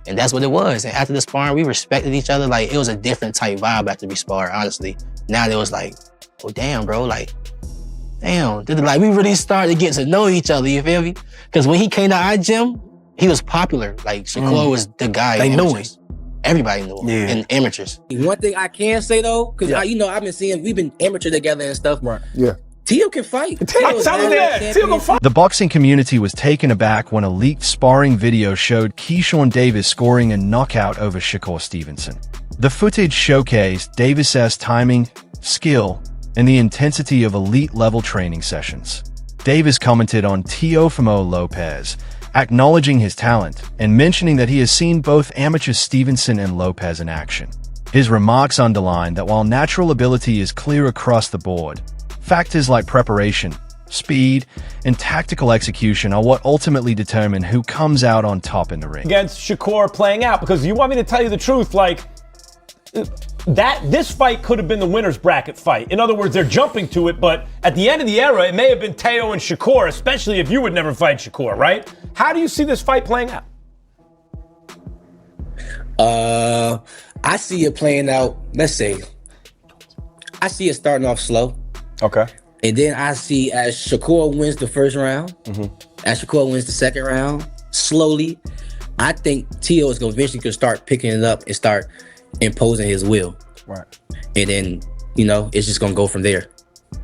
And that's what it was. And after the sparring, we respected each other. Like, it was a different type vibe after we sparred, honestly. Now it was like, oh, damn, bro. Like, damn. Like, we really started to get to know each other, you feel me? Because when he came to our gym, he was popular. Like, Shakur was the guy. They knew him. Everybody knew him. And amateurs. One thing I can say, though, because, I've been seeing, we've been amateur together and stuff. Right. Yeah. Teo can fight. Teo can fight. The boxing community was taken aback when a leaked sparring video showed Keyshawn Davis scoring a knockout over Shakur Stevenson. The footage showcased Davis's timing, skill, and the intensity of elite-level training sessions. Davis commented on Teofimo Lopez, acknowledging his talent and mentioning that he has seen both amateur Stevenson and Lopez in action. His remarks underlined that while natural ability is clear across the board, factors like preparation, speed, and tactical execution are what ultimately determine who comes out on top in the ring. Against Shakur playing out, because you want me to tell you the truth, like, this fight could have been the winner's bracket fight. In other words, they're jumping to it, but at the end of the era, it may have been Teo and Shakur, especially if you would never fight Shakur, right? How do you see this fight playing out? I see it playing out, let's say, I see it starting off slow. Okay. And then I see as Shakur wins the first round, as Shakur wins the second round, slowly, I think Teo is going to eventually start picking it up and start imposing his will. Right. And then, it's just going to go from there.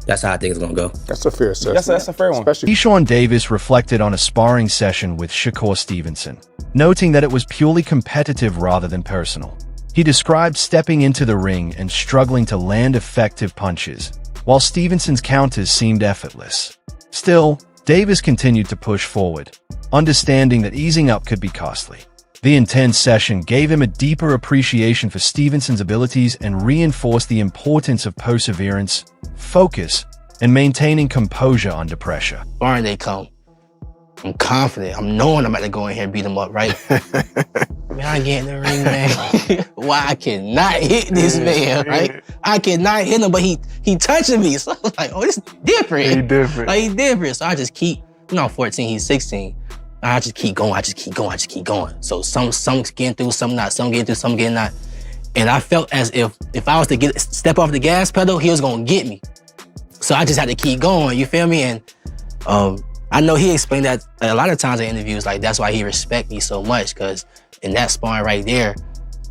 That's how I think it's going to go. That's a fair assessment. That's a fair one. Keyshawn Davis reflected on a sparring session with Shakur Stevenson, noting that it was purely competitive rather than personal. He described stepping into the ring and struggling to land effective punches, while Stevenson's counters seemed effortless. Still, Davis continued to push forward, understanding that easing up could be costly. The intense session gave him a deeper appreciation for Stevenson's abilities and reinforced the importance of perseverance, focus, and maintaining composure under pressure. Sparring day come. I'm confident. I'm knowing I'm about to go in here and beat him up, right? Man, I get in the ring, man. Why I cannot hit this man, right? I cannot hit him, but he touching me. So I was like, oh, this is different. He different. Like, he different. So I just keep, I'm 14, he's 16. I just keep going, I just keep going. So some getting through, some not, some getting through, some getting not. And I felt as if I was to step off the gas pedal, he was gonna get me. So I just had to keep going, you feel me? And I know he explained that a lot of times in interviews, like that's why he respect me so much, because in that sparring right there,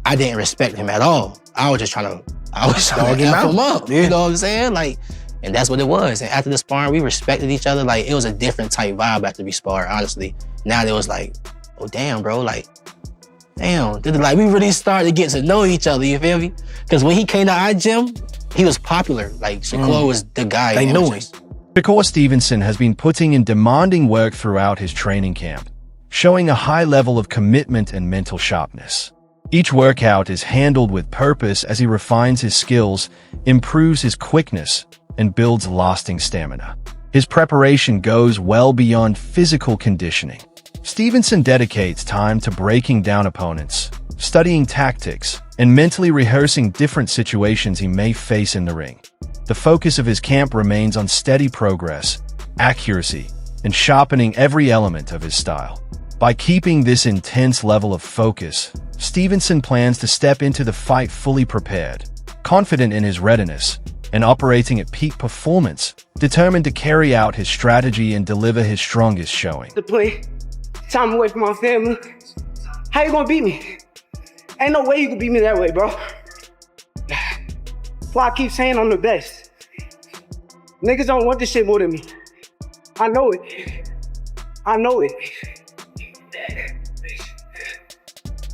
I didn't respect him at all. I was just trying to F him up, you know what I'm saying? Like, and that's what it was. And after the sparring, we respected each other. Like, it was a different type vibe after we sparred, honestly. Now it was like, oh, damn, bro. Like, damn. Like, we really started to get to know each other, you feel me? Because when he came to our gym, he was popular. Like, Shakur was the guy. They knew him. Shakur Stevenson has been putting in demanding work throughout his training camp, showing a high level of commitment and mental sharpness. Each workout is handled with purpose as he refines his skills, improves his quickness, and builds lasting stamina. His preparation goes well beyond physical conditioning. Stevenson dedicates time to breaking down opponents, studying tactics, and mentally rehearsing different situations he may face in the ring. The focus of his camp remains on steady progress, accuracy, and sharpening every element of his style. By keeping this intense level of focus, Stevenson plans to step into the fight fully prepared, confident in his readiness, and operating at peak performance, determined to carry out his strategy and deliver his strongest showing. To play, time away from my family. How you gonna beat me? Ain't no way you can beat me that way, bro. That's why I keep saying I'm the best. Niggas don't want this shit more than me. I know it. I know it.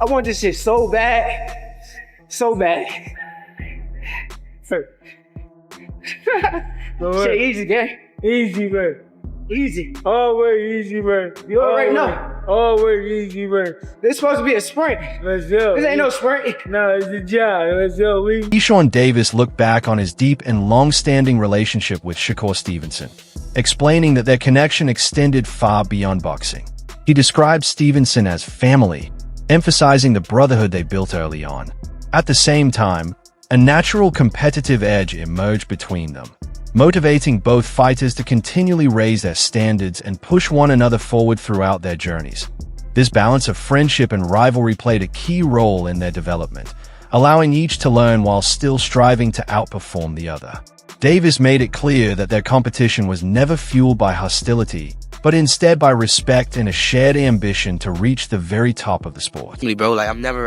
I want this shit so bad. So bad. Shit easy, gang. Easy, man. Easy. Always easy, man. You already know. Always easy, man. This supposed to be a sprint. Let's go. This ain't no sprint. No, it's a job. Let's go. Keyshawn Davis looked back on his deep and long-standing relationship with Shakur Stevenson, explaining that their connection extended far beyond boxing. He described Stevenson as family, emphasizing the brotherhood they built early on. At the same time, A natural competitive edge emerged between them, motivating both fighters to continually raise their standards and push one another forward throughout their journeys. This balance of friendship and rivalry played a key role in their development, allowing each to learn while still striving to outperform the other. Davis made it clear that their competition was never fueled by hostility, but instead by respect and a shared ambition to reach the very top of the sport. Bro, like I'm never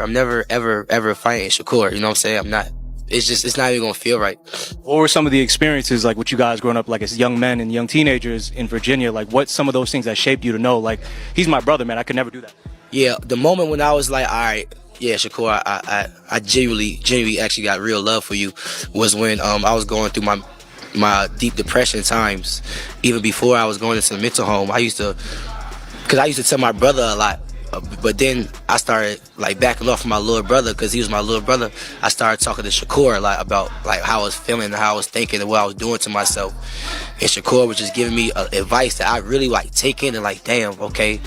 ever fighting Shakur. You know what I'm saying? I'm not. It's not even gonna feel right. What were some of the experiences like with you guys growing up like as young men and young teenagers in Virginia? Like what's some of those things that shaped you to know like he's my brother, man, I could never do that? Yeah, the moment when I was like, all right, yeah, Shakur, I genuinely actually got real love for you was when I was going through my deep depression times. Even before I was going into the mental home, I used to tell my brother a lot. But then I started like backing off from my little brother because he was my little brother. I started talking to Shakur a lot about like how I was feeling and how I was thinking and what I was doing to myself. And Shakur was just giving me advice that I really like take in and like, damn, okay,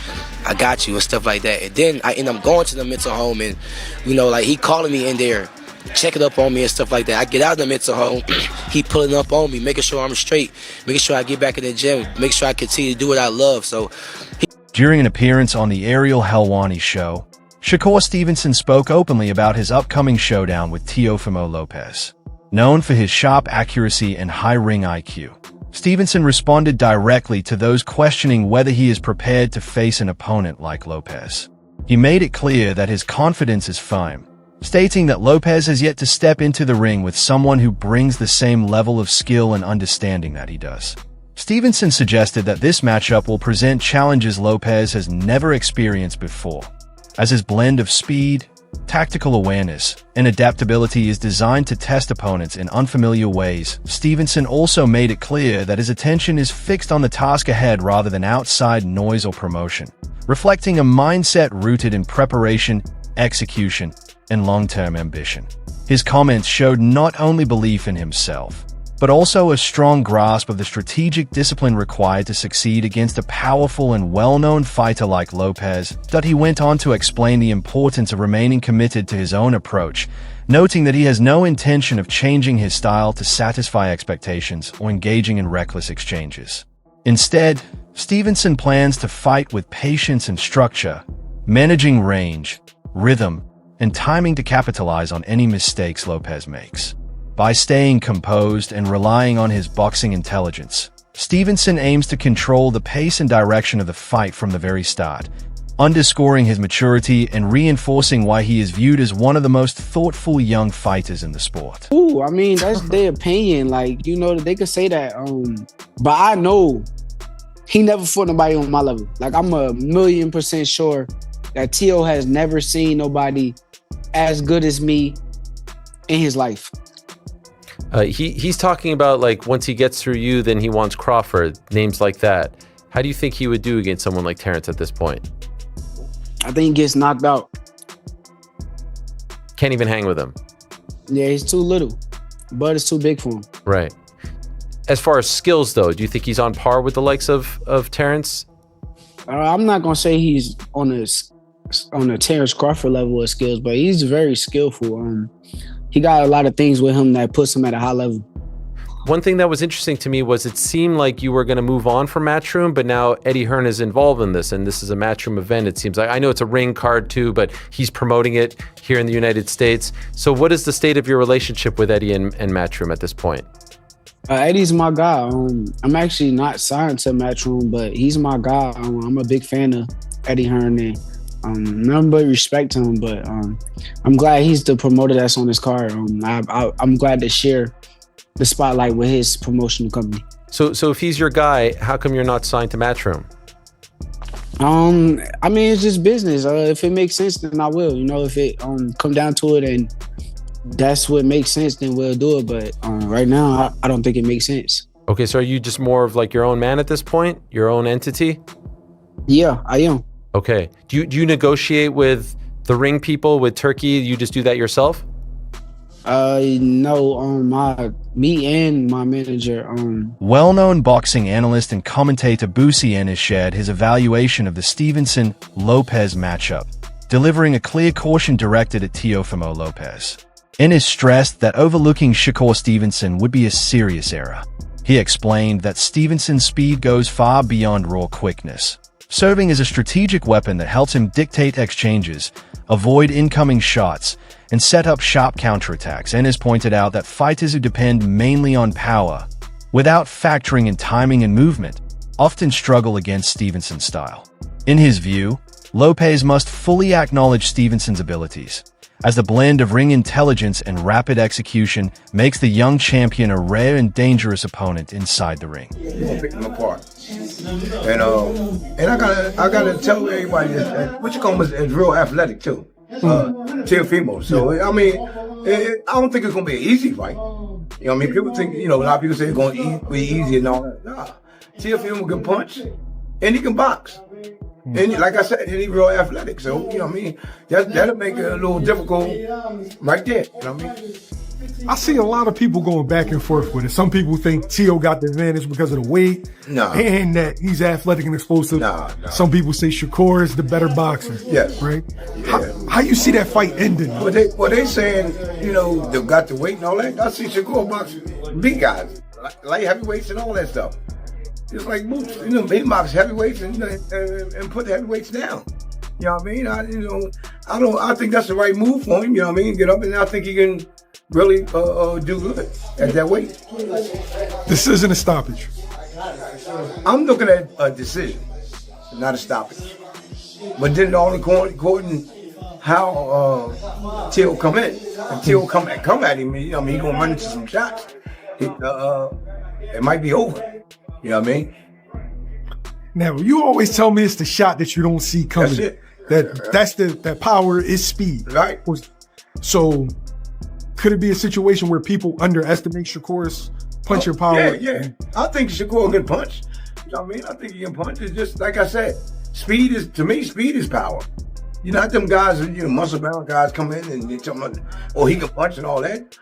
I got you and stuff like that. And then I end up going to the mental home and, you know, like he calling me in there, checking up on me and stuff like that. I get out of the mental home, he pulling up on me, making sure I'm straight, making sure I get back in the gym, making sure I continue to do what I love. So. During an appearance on the Ariel Helwani show, Shakur Stevenson spoke openly about his upcoming showdown with Teofimo Lopez. Known for his sharp accuracy and high ring IQ, Stevenson responded directly to those questioning whether he is prepared to face an opponent like Lopez. He made it clear that his confidence is firm, stating that Lopez has yet to step into the ring with someone who brings the same level of skill and understanding that he does. Stevenson suggested that this matchup will present challenges Lopez has never experienced before, as his blend of speed, tactical awareness, and adaptability is designed to test opponents in unfamiliar ways. Stevenson also made it clear that his attention is fixed on the task ahead rather than outside noise or promotion, reflecting a mindset rooted in preparation, execution, and long-term ambition. His comments showed not only belief in himself, but also a strong grasp of the strategic discipline required to succeed against a powerful and well-known fighter like Lopez. That he went on to explain the importance of remaining committed to his own approach, noting that he has no intention of changing his style to satisfy expectations or engaging in reckless exchanges. Instead, Stevenson plans to fight with patience and structure, managing range, rhythm, and timing to capitalize on any mistakes Lopez makes. By staying composed and relying on his boxing intelligence, Stevenson aims to control the pace and direction of the fight from the very start, underscoring his maturity and reinforcing why he is viewed as one of the most thoughtful young fighters in the sport. Ooh, I mean, that's their opinion. Like, you know, they could say that. But I know he never fought nobody on my level. Like, I'm 1,000,000% sure that Teo has never seen nobody as good as me in his life. He's talking about like once he gets through you, then he wants Crawford, names like that. How do you think he would do against someone like Terrence at this point? I think he gets knocked out. Can't even hang with him. Yeah, he's too little. Bud is too big for him. Right. As far as skills, though, do you think he's on par with the likes of Terrence? I'm not gonna say he's on a Terrence Crawford level of skills, but he's very skillful. He got a lot of things with him that puts him at a high level. One thing that was interesting to me was it seemed like you were going to move on from Matchroom, but now Eddie Hearn is involved in this, and this is a Matchroom event. It seems like, I know it's a ring card too, but he's promoting it here in the United States. So what is the state of your relationship with Eddie and Matchroom at this point? Eddie's my guy. I'm actually not signed to Matchroom, but he's my guy. I'm a big fan of Eddie Hearn, and nothing but respect to him, but I'm glad he's the promoter that's on this card. I'm glad to share the spotlight with his promotional company. So if he's your guy, how come you're not signed to Matchroom? I mean, it's just business. If it makes sense, then I will. You know, if it come down to it and that's what makes sense, then we'll do it. But right now, I don't think it makes sense. Okay, so are you just more of like your own man at this point? Your own entity? Yeah, I am. Okay. Do you negotiate with the ring people, with Turkey? You just do that yourself? No, me and my manager. Well-known boxing analyst and commentator Boosie Ennis shared his evaluation of the Stevenson-Lopez matchup, delivering a clear caution directed at Teofimo Lopez. Ennis stressed that overlooking Shakur Stevenson would be a serious error. He explained that Stevenson's speed goes far beyond raw quickness, serving as a strategic weapon that helps him dictate exchanges, avoid incoming shots, and set up sharp counterattacks. Ennis pointed out that fighters who depend mainly on power, without factoring in timing and movement, often struggle against Stevenson's style. In his view, Lopez must fully acknowledge Stevenson's abilities, as the blend of ring intelligence and rapid execution makes the young champion a rare and dangerous opponent inside the ring. You're gonna pick them apart. And I gotta tell everybody that what you call him is real athletic too. Teofimo. So I mean, I don't think it's gonna be an easy fight. You know what I mean? People think, a lot of people say it's gonna be easy and all that. Nah. Teofimo can punch and he can box. And like I said, he's real athletic. So, you know what I mean? That'll make it a little difficult right there. You know what I mean? I see a lot of people going back and forth with it. Some people think Teo got the advantage because of the weight and that he's athletic and explosive. Some people say Shakur is the better boxer. Yes. Right? Yeah. How you see that fight ending? Well, they saying, they got the weight and all that. I see Shakur boxing big guys, light heavyweights and all that stuff. It's like Boots, he box heavyweights and put the heavyweights down. You know what I mean? I think that's the right move for him. You know what I mean? Get up, and I think he can really do good at that weight. This isn't a stoppage. I'm looking at a decision, not a stoppage. But then all according how Teo come in, and Teo come at him. He gonna run into some shots. It might be over. You know what I mean? Now, you always tell me it's the shot that you don't see coming. That's it. That power is speed. Right. So, could it be a situation where people underestimate Shakur's punching power? Yeah. I think Shakur can punch. You know what I mean? I think he can punch. It's just, like I said, speed is power. You know, not them guys, muscle-bound guys come in and they tell me, he can punch and all that.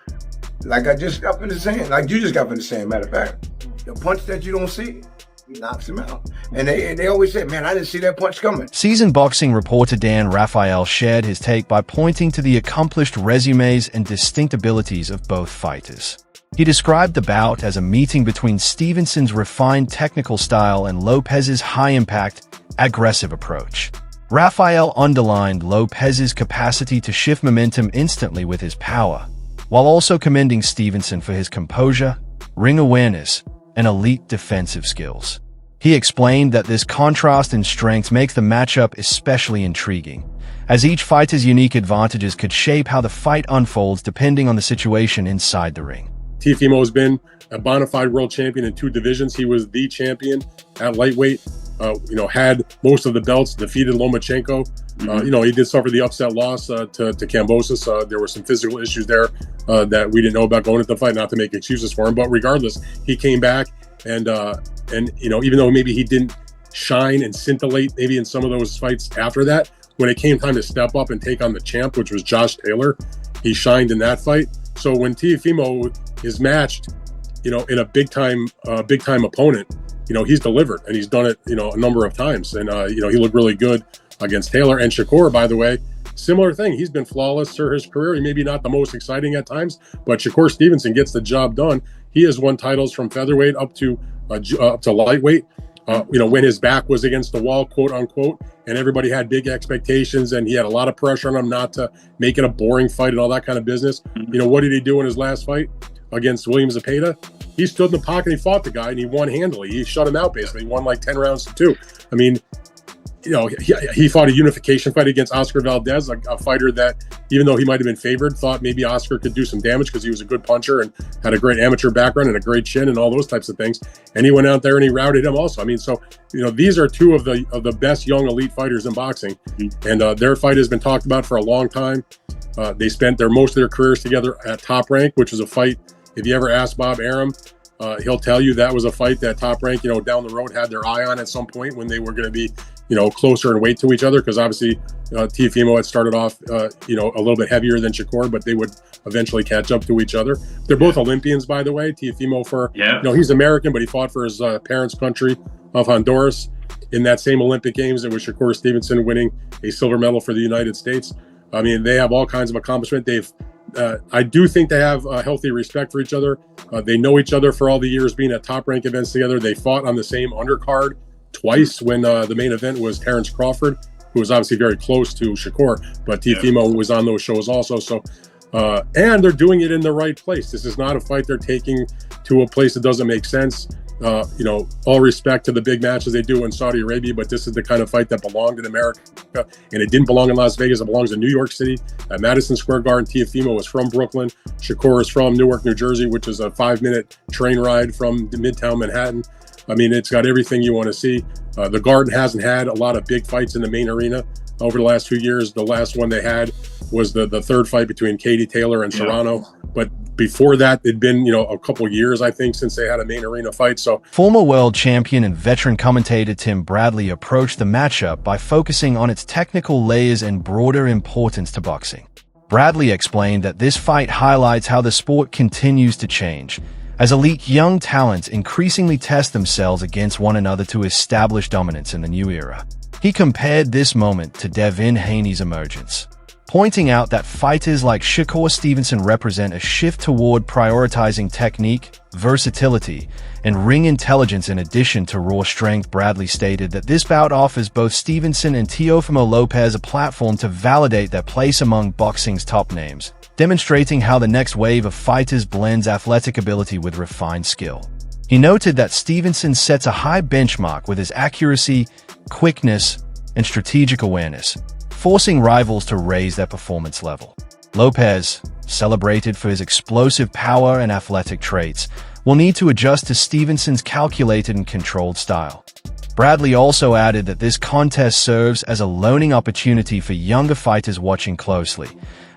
Like I just got finished saying, like you just got finished saying, matter of fact. The punch that you don't see, he knocks him out. And they always say, man, I didn't see that punch coming. Seasoned boxing reporter Dan Raphael shared his take by pointing to the accomplished resumes and distinct abilities of both fighters. He described the bout as a meeting between Stevenson's refined technical style and Lopez's high-impact, aggressive approach. Raphael underlined Lopez's capacity to shift momentum instantly with his power, while also commending Stevenson for his composure, ring awareness, and elite defensive skills. He explained that this contrast in strength makes the matchup especially intriguing, as each fighter's unique advantages could shape how the fight unfolds depending on the situation inside the ring. Teofimo has been a bona fide world champion in 2 divisions. He was the champion at lightweight, had most of the belts, defeated Lomachenko. He did suffer the upset loss to Kambosos. There were some physical issues there that we didn't know about going into the fight, not to make excuses for him. But regardless, he came back and even though maybe he didn't shine and scintillate maybe in some of those fights after that, when it came time to step up and take on the champ, which was Josh Taylor, he shined in that fight. So when Teofimo is matched, in a big time opponent, he's delivered, and he's done it, a number of times. And, he looked really good against Taylor. And Shakur, by the way, similar thing. He's been flawless through his career. He maybe not the most exciting at times, but Shakur Stevenson gets the job done. He has won titles from featherweight up to lightweight. When his back was against the wall, quote unquote, and everybody had big expectations, and he had a lot of pressure on him not to make it a boring fight and all that kind of business. What did he do in his last fight against William Zepeda? He stood in the pocket and he fought the guy, and he won handily. He shut him out, basically. He won like 10 rounds to 2. I mean, he fought a unification fight against Oscar Valdez, a fighter that, even though he might have been favored, thought maybe Oscar could do some damage because he was a good puncher and had a great amateur background and a great chin and all those types of things. And he went out there and he routed him also. I mean, so, these are 2 of the best young elite fighters in boxing. And their fight has been talked about for a long time. They spent most of their careers together at Top Rank, which was a fight. If you ever ask Bob Arum, he'll tell you that was a fight that Top Rank, down the road had their eye on at some point when they were going to be, closer in weight to each other. Because obviously Teofimo had started off, a little bit heavier than Shakur, but they would eventually catch up to each other. They're both Olympians, by the way. Teofimo he's American, but he fought for his parents' country of Honduras in that same Olympic Games. It was Shakur Stevenson winning a silver medal for the United States. I mean, they have all kinds of accomplishment. They've I do think they have a healthy respect for each other. They know each other for all the years being at top rank events together. They fought on the same undercard twice when the main event was Terrence Crawford, who was obviously very close to Shakur, but Teofimo was on those shows also. So, and they're doing it in the right place. This is not a fight they're taking to a place that doesn't make sense. All respect to the big matches they do in Saudi Arabia, but this is the kind of fight that belonged in America, and it didn't belong in Las Vegas. It belongs in New York City at Madison Square Garden. Teofimo is from Brooklyn. Shakur is from Newark, New Jersey, which is a 5-minute train ride from Midtown Manhattan. I mean, it's got everything you want to see. The Garden hasn't had a lot of big fights in the main arena over the last few years. The last one they had was the third fight between Katie Taylor and Serrano. But before that, it'd been, a couple years, I think, since they had a main arena fight. So former world champion and veteran commentator Tim Bradley approached the matchup by focusing on its technical layers and broader importance to boxing. Bradley explained that this fight highlights how the sport continues to change, as elite young talents increasingly test themselves against one another to establish dominance in the new era. He compared this moment to Devin Haney's emergence, pointing out that fighters like Shakur Stevenson represent a shift toward prioritizing technique, versatility, and ring intelligence in addition to raw strength. Bradley stated that this bout offers both Stevenson and Teofimo Lopez a platform to validate their place among boxing's top names, demonstrating how the next wave of fighters blends athletic ability with refined skill. He noted that Stevenson sets a high benchmark with his accuracy, quickness, and strategic awareness, forcing rivals to raise their performance level. Lopez, celebrated for his explosive power and athletic traits, will need to adjust to Stevenson's calculated and controlled style. Bradley also added that this contest serves as a learning opportunity for younger fighters watching closely,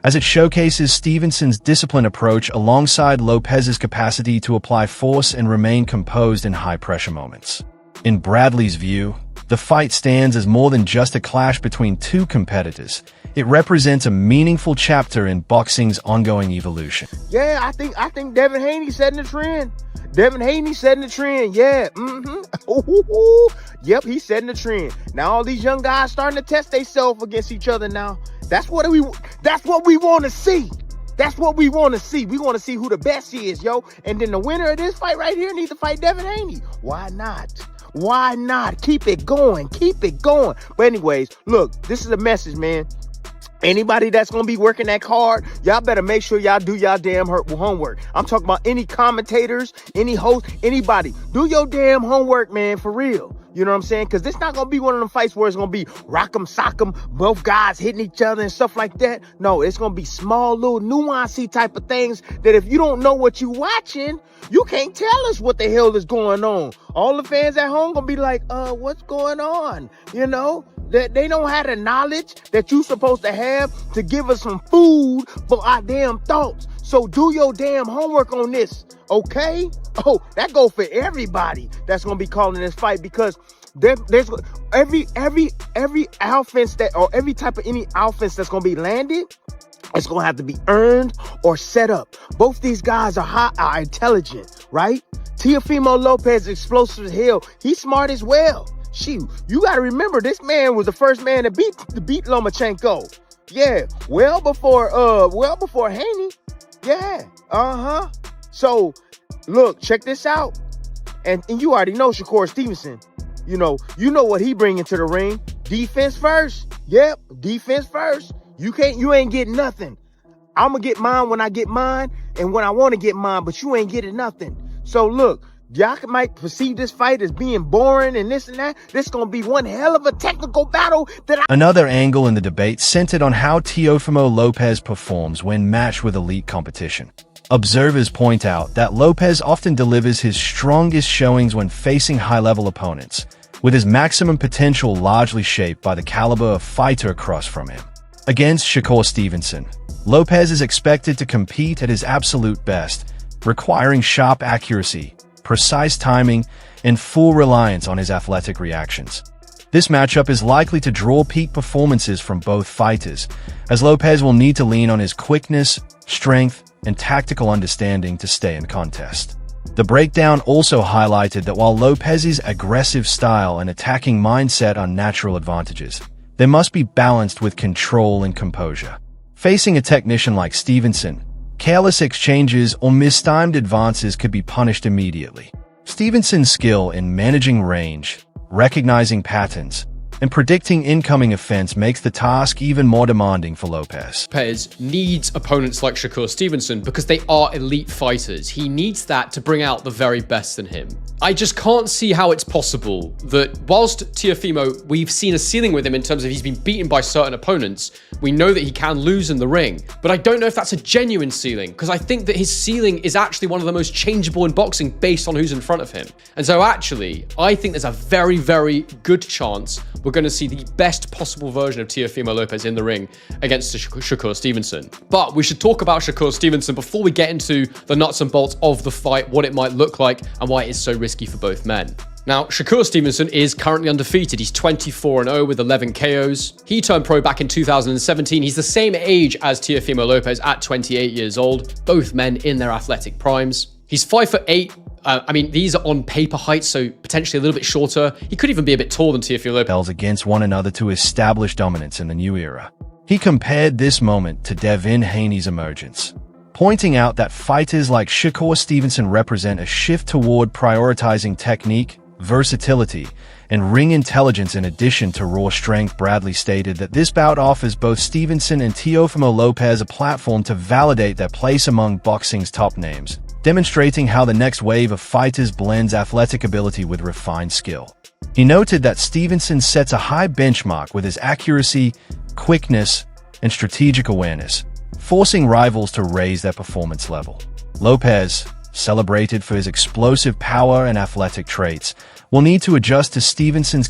as it showcases Stevenson's disciplined approach alongside Lopez's capacity to apply force and remain composed in high-pressure moments. In Bradley's view, the fight stands as more than just a clash between two competitors. It represents a meaningful chapter in boxing's ongoing evolution. Yeah, I think Devin Haney setting the trend. Devin Haney setting the trend. Yeah. Yep, he's setting the trend. Now all these young guys starting to test themselves against each other now. That's what we want to see. That's what we want to see. We want to see who the best is, yo. And then the winner of this fight right here needs to fight Devin Haney. Why not? Why not? Keep it going. Keep it going. But anyways, look, this is a message, man. Anybody that's going to be working that hard, y'all better make sure y'all do y'all damn homework. I'm talking about any commentators, any host, anybody. Do your damn homework, man, for real. You know what I'm saying? Because this not going to be one of them fights where it's going to be rock'em sock'em, both guys hitting each other and stuff like that. No, it's going to be small, little nuancey type of things that if you don't know what you watching, you can't tell us what the hell is going on. All the fans at home going to be like, what's going on? You know? That they don't have the knowledge that you supposed to have to give us some food for our damn thoughts. So do your damn homework on this, okay? Oh, that go for everybody that's gonna be calling this fight, because there's every offense that, or every type of any offense that's gonna be landed, it's gonna have to be earned or set up. Both these guys are intelligent, right? Teofimo Lopez, explosive as hell. He's smart as well. Shoot, you got to remember, this man was the first man to beat Lomachenko. Yeah, well before Haney. Yeah, So, look, check this out. And you already know Shakur Stevenson. You know what he bring into the ring. Defense first. Yep, defense first. You ain't getting nothing. I'm gonna get mine when I get mine and when I want to get mine, but you ain't getting nothing. So look, y'all might perceive this fight as being boring and this and that. This is going to be one hell of a technical battle Another angle in the debate centered on how Teofimo Lopez performs when matched with elite competition. Observers point out that Lopez often delivers his strongest showings when facing high-level opponents, with his maximum potential largely shaped by the caliber of fighter across from him. Against Shakur Stevenson, Lopez is expected to compete at his absolute best, requiring sharp accuracy, precise timing, and full reliance on his athletic reactions. This matchup is likely to draw peak performances from both fighters, as Lopez will need to lean on his quickness, strength, and tactical understanding to stay in contest. The breakdown also highlighted that while Lopez's aggressive style and attacking mindset are natural advantages, they must be balanced with control and composure. Facing a technician like Stevenson, Careless exchanges or mistimed advances could be punished immediately. Stevenson's skill in managing range, recognizing patterns, and predicting incoming offense makes the task even more demanding for Lopez. Lopez needs opponents like Shakur Stevenson because they are elite fighters. He needs that to bring out the very best in him. I just can't see how it's possible that whilst Teofimo, we've seen a ceiling with him in terms of he's been beaten by certain opponents, we know that he can lose in the ring, but I don't know if that's a genuine ceiling, because I think that his ceiling is actually one of the most changeable in boxing based on who's in front of him. And so actually, I think there's a very, very good chance we're going to see the best possible version of Teofimo Lopez in the ring against Shakur Stevenson. But we should talk about Shakur Stevenson before we get into the nuts and bolts of the fight, what it might look like, and why it is so risky for both men. Now, Shakur Stevenson is currently undefeated. He's 24-0 with 11 KOs. He turned pro back in 2017. He's the same age as Teofimo Lopez at 28 years old, both men in their athletic primes. He's 5'8". I mean, these are on paper heights, so potentially a little bit shorter. He could even be a bit taller than Teofimo Lopez. Against one another to establish dominance in the new era. He compared this moment to Devin Haney's emergence, pointing out that fighters like Shakur Stevenson represent a shift toward prioritizing technique, versatility, and ring intelligence in addition to raw strength. Bradley stated that this bout offers both Stevenson and Teofimo Lopez a platform to validate their place among boxing's top names, demonstrating how the next wave of fighters blends athletic ability with refined skill. He noted that Stevenson sets a high benchmark with his accuracy, quickness, and strategic awareness, forcing rivals to raise their performance level. Lopez, celebrated for his explosive power and athletic traits, will need to adjust to Stevenson's